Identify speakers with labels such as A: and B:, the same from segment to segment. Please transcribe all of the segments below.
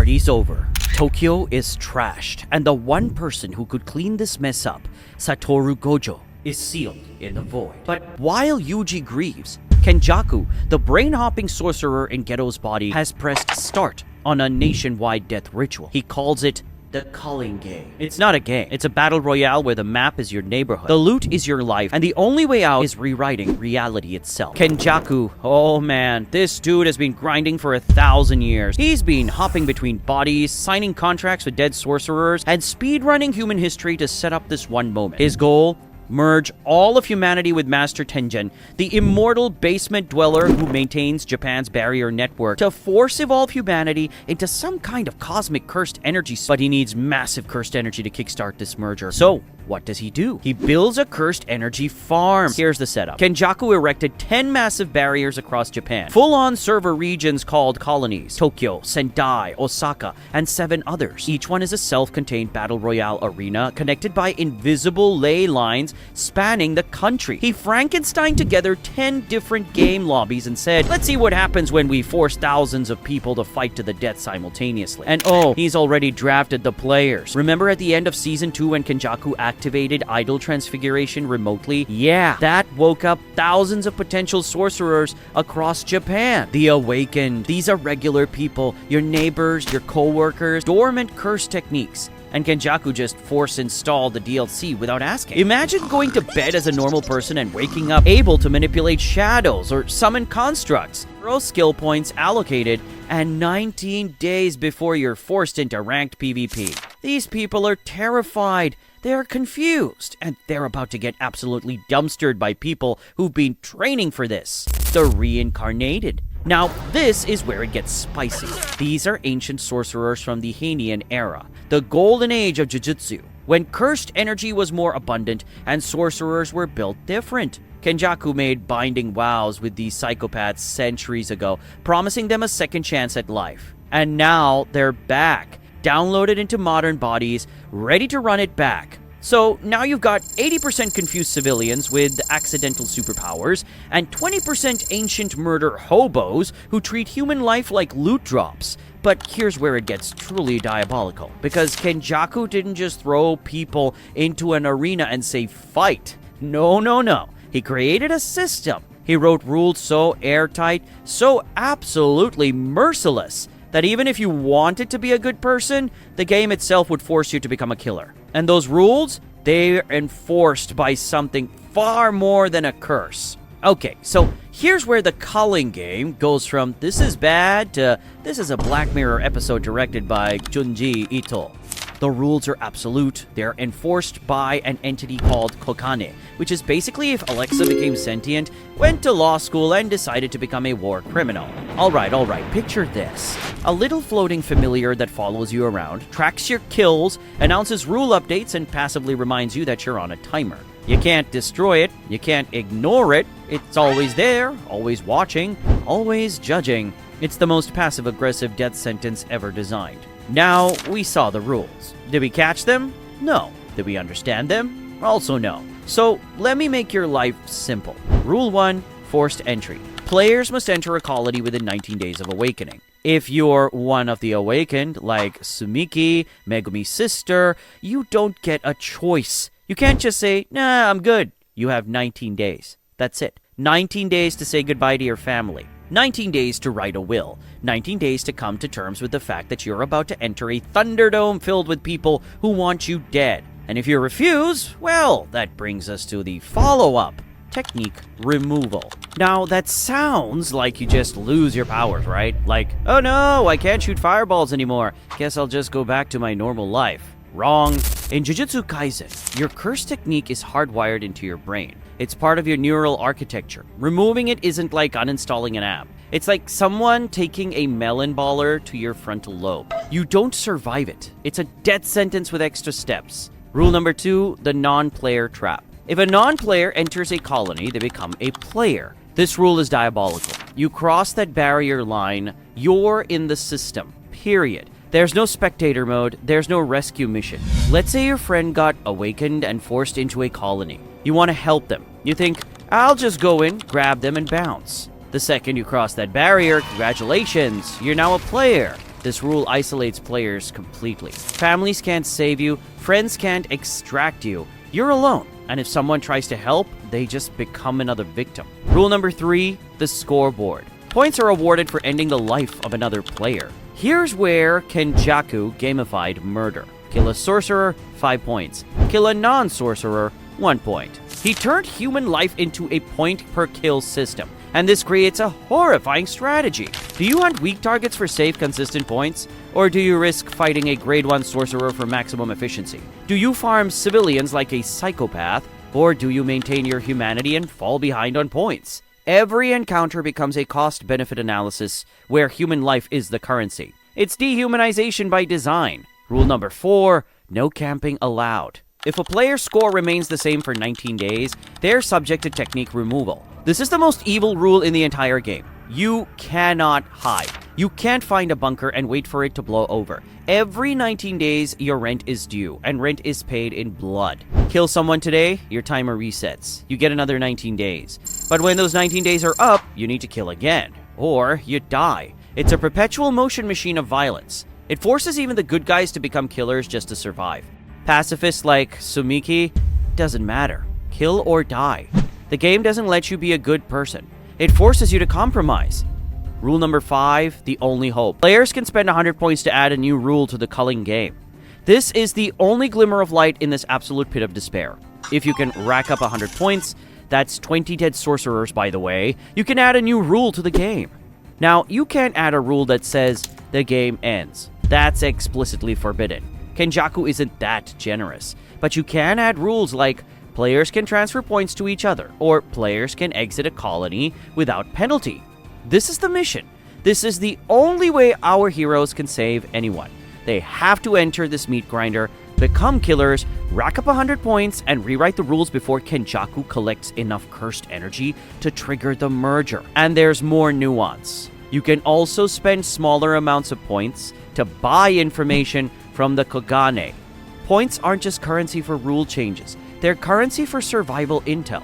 A: party's over. Tokyo is trashed, and the one person who could clean this mess up, Satoru Gojo, is sealed in the void. But while Yuji grieves, Kenjaku, the brain-hopping sorcerer in Geto's body, has pressed start on a nationwide death ritual. He calls it the Culling Game. It's not a game. It's a battle royale where the map is your neighborhood, the loot is your life, and the only way out is rewriting reality itself. Kenjaku, oh man, this dude has been grinding for 1,000 years. He's been hopping between bodies, signing contracts with dead sorcerers, and speedrunning human history to set up this one moment. His goal? Merge all of humanity with Master Tengen, the immortal basement dweller who maintains Japan's barrier network, to force evolve humanity into some kind of cosmic cursed energy. But he needs massive cursed energy to kickstart this merger. So, what does he do? He builds a cursed energy farm. Here's the setup. Kenjaku erected 10 massive barriers across Japan. Full-on server regions called Colonies, Tokyo, Sendai, Osaka, and 7 others. Each one is a self-contained battle royale arena connected by invisible ley lines spanning the country. He Frankensteined together 10 different game lobbies and said, let's see what happens when we force thousands of people to fight to the death simultaneously. And oh, he's already drafted the players. Remember at the end of Season 2 when Kenjaku activated idol transfiguration remotely? Yeah, that woke up thousands of potential sorcerers across Japan. The Awakened. These are regular people, your neighbors, your co-workers, dormant curse techniques. And Kenjaku just force-installed the DLC without asking. Imagine going to bed as a normal person and waking up able to manipulate shadows or summon constructs. 0 skill points allocated, and 19 days before you're forced into ranked PvP. These people are terrified. They're confused, and they're about to get absolutely dumpstered by people who've been training for this. The Reincarnated. Now, this is where it gets spicy. These are ancient sorcerers from the Heian era, the golden age of Jujutsu, when cursed energy was more abundant and sorcerers were built different. Kenjaku made binding vows with these psychopaths centuries ago, promising them a second chance at life. And now they're back, downloaded into modern bodies, ready to run it back. So now you've got 80% confused civilians with accidental superpowers and 20% ancient murder hobos who treat human life like loot drops. But here's where it gets truly diabolical, because Kenjaku didn't just throw people into an arena and say fight. No. He created a system. He wrote rules so airtight, so absolutely merciless, that even if you wanted to be a good person, the game itself would force you to become a killer. And those rules, they're enforced by something far more than a curse. Okay, so here's where the Culling Game goes from this is bad to this is a Black Mirror episode directed by Junji Ito. The rules are absolute. They're enforced by an entity called Kokane, which is basically if Alexa became sentient, went to law school, and decided to become a war criminal. Alright, picture this. A little floating familiar that follows you around, tracks your kills, announces rule updates, and passively reminds you that you're on a timer. You can't destroy it, you can't ignore it, it's always there, always watching, always judging. It's the most passive-aggressive death sentence ever designed. Now, we saw the rules. Did we catch them? No. Did we understand them? Also no. So, let me make your life simple. Rule 1, forced entry. Players must enter a colony within 19 days of awakening. If you're one of the awakened, like Sumiki, Megumi's sister, you don't get a choice. You can't just say, nah, I'm good. You have 19 days. That's it. 19 days to say goodbye to your family. 19 days to write a will. 19 days to come to terms with the fact that you're about to enter a Thunderdome filled with people who want you dead. And if you refuse, well, that brings us to the follow-up. Technique removal. Now, that sounds like you just lose your powers, right? Like, oh no, I can't shoot fireballs anymore. Guess I'll just go back to my normal life. Wrong. In Jujutsu Kaisen, your curse technique is hardwired into your brain. It's part of your neural architecture. Removing it isn't like uninstalling an app. It's like someone taking a melon baller to your frontal lobe. You don't survive it. It's a death sentence with extra steps. Rule number 2, the non-player trap. If a non-player enters a colony, they become a player. This rule is diabolical. You cross that barrier line, you're in the system. Period. There's no spectator mode, there's no rescue mission. Let's say your friend got awakened and forced into a colony. You want to help them. You think, I'll just go in, grab them, and bounce. The second you cross that barrier, congratulations, you're now a player. This rule isolates players completely. Families can't save you, friends can't extract you. You're alone, and if someone tries to help, they just become another victim. Rule number 3, the scoreboard. Points are awarded for ending the life of another player. Here's where Kenjaku gamified murder. Kill a sorcerer, 5 points. Kill a non-sorcerer, 1 point. He turned human life into a point-per-kill system, and this creates a horrifying strategy. Do you hunt weak targets for safe, consistent points? Or do you risk fighting a grade 1 sorcerer for maximum efficiency? Do you farm civilians like a psychopath? Or do you maintain your humanity and fall behind on points? Every encounter becomes a cost-benefit analysis where human life is the currency. It's dehumanization by design. Rule number 4, no camping allowed. If a player's score remains the same for 19 days, they're subject to technique removal. This is the most evil rule in the entire game. You cannot hide. You can't find a bunker and wait for it to blow over. Every 19 days, your rent is due, and rent is paid in blood. Kill someone today, your timer resets. You get another 19 days. But when those 19 days are up, you need to kill again. Or you die. It's a perpetual motion machine of violence. It forces even the good guys to become killers just to survive. Pacifists like Sumiki, doesn't matter. Kill or die. The game doesn't let you be a good person. It forces you to compromise. Rule number 5, the only hope. Players can spend 100 points to add a new rule to the Culling Game. This is the only glimmer of light in this absolute pit of despair. If you can rack up 100 points, that's 20 dead sorcerers by the way, you can add a new rule to the game. Now, you can't add a rule that says the game ends. That's explicitly forbidden. Kenjaku isn't that generous. But you can add rules like players can transfer points to each other, or players can exit a colony without penalty. This is the mission. This is the only way our heroes can save anyone. They have to enter this meat grinder, become killers, rack up 100 points, and rewrite the rules before Kenjaku collects enough cursed energy to trigger the merger. And there's more nuance. You can also spend smaller amounts of points to buy information from the Kogane. Points aren't just currency for rule changes. They're currency for survival intel.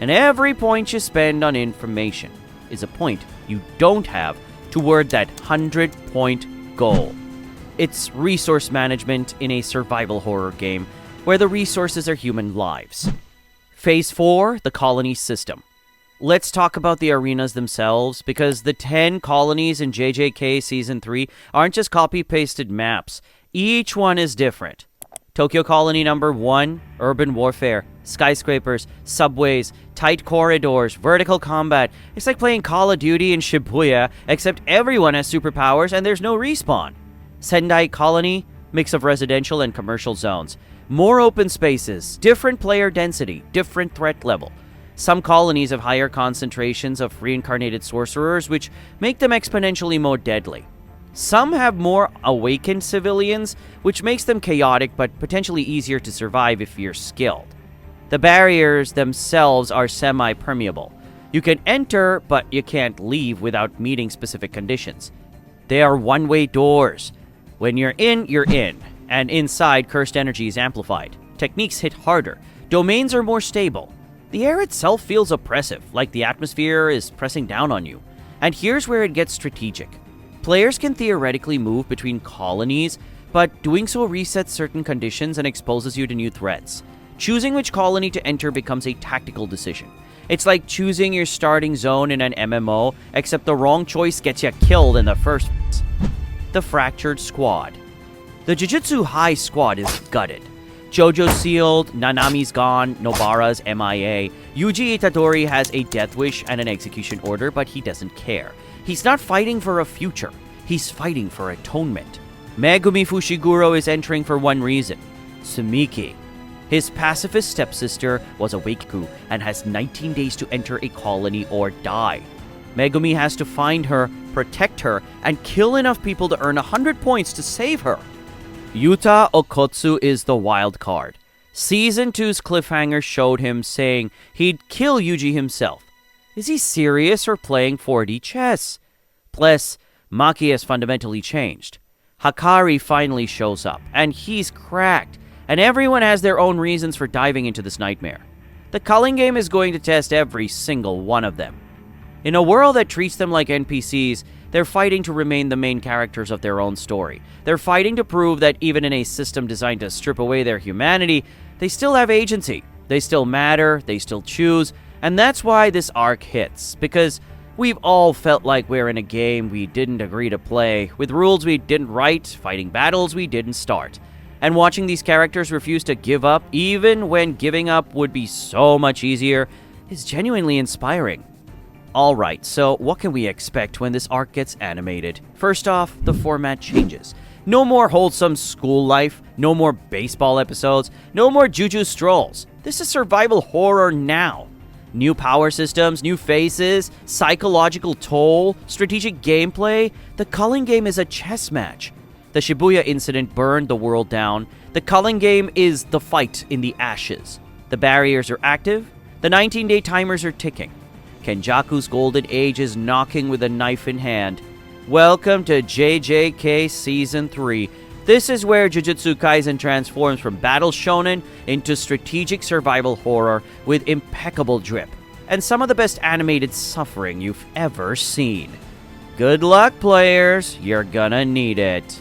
A: And every point you spend on information is a point you don't have toward that 100-point goal. It's resource management in a survival horror game where the resources are human lives. Phase 4, the colony system. Let's talk about the arenas themselves, because the 10 colonies in JJK Season 3 aren't just copy-pasted maps. Each one is different. Tokyo Colony number 1, urban warfare, skyscrapers, subways, tight corridors, vertical combat. It's like playing Call of Duty in Shibuya, except everyone has superpowers and there's no respawn. Sendai Colony, mix of residential and commercial zones. More open spaces, different player density, different threat level. Some colonies have higher concentrations of reincarnated sorcerers, which make them exponentially more deadly. Some have more awakened civilians, which makes them chaotic but potentially easier to survive if you're skilled. The barriers themselves are semi-permeable. You can enter, but you can't leave without meeting specific conditions. They are one-way doors. When you're in, and inside, cursed energy is amplified. Techniques hit harder. Domains are more stable. The air itself feels oppressive, like the atmosphere is pressing down on you. And here's where it gets strategic. Players can theoretically move between colonies, but doing so resets certain conditions and exposes you to new threats. Choosing which colony to enter becomes a tactical decision. It's like choosing your starting zone in an MMO, except the wrong choice gets you killed in the first place. The Fractured Squad. The Jujutsu High Squad is gutted. Jojo's sealed, Nanami's gone, Nobara's MIA. Yuji Itadori has a death wish and an execution order, but he doesn't care. He's not fighting for a future. He's fighting for atonement. Megumi Fushiguro is entering for one reason: Sumiki. His pacifist stepsister was a Wakiku and has 19 days to enter a colony or die. Megumi has to find her, protect her, and kill enough people to earn 100 points to save her. Yuta Okotsu is the wild card. Season 2's cliffhanger showed him saying he'd kill Yuji himself. Is he serious or playing 4D chess? Plus, Maki has fundamentally changed. Hakari finally shows up, and he's cracked, and everyone has their own reasons for diving into this nightmare. The Culling Game is going to test every single one of them. In a world that treats them like NPCs, They're fighting to remain the main characters of their own story. They're fighting to prove that even in a system designed to strip away their humanity, they still have agency. They still matter, they still choose, and that's why this arc hits, because we've all felt like we're in a game we didn't agree to play, with rules we didn't write, fighting battles we didn't start. And watching these characters refuse to give up, even when giving up would be so much easier, is genuinely inspiring. Alright, so what can we expect when this arc gets animated? First off, the format changes. No more wholesome school life, no more baseball episodes, no more juju strolls. This is survival horror now. New power systems, new faces, psychological toll, strategic gameplay. The Culling Game is a chess match. The Shibuya incident burned the world down. The Culling Game is the fight in the ashes. The barriers are active. The 19-day timers are ticking. Kenjaku's golden age is knocking with a knife in hand. Welcome to JJK Season 3. This is where Jujutsu Kaisen transforms from battle shonen into strategic survival horror with impeccable drip, and some of the best animated suffering you've ever seen. Good luck, players. You're gonna need it.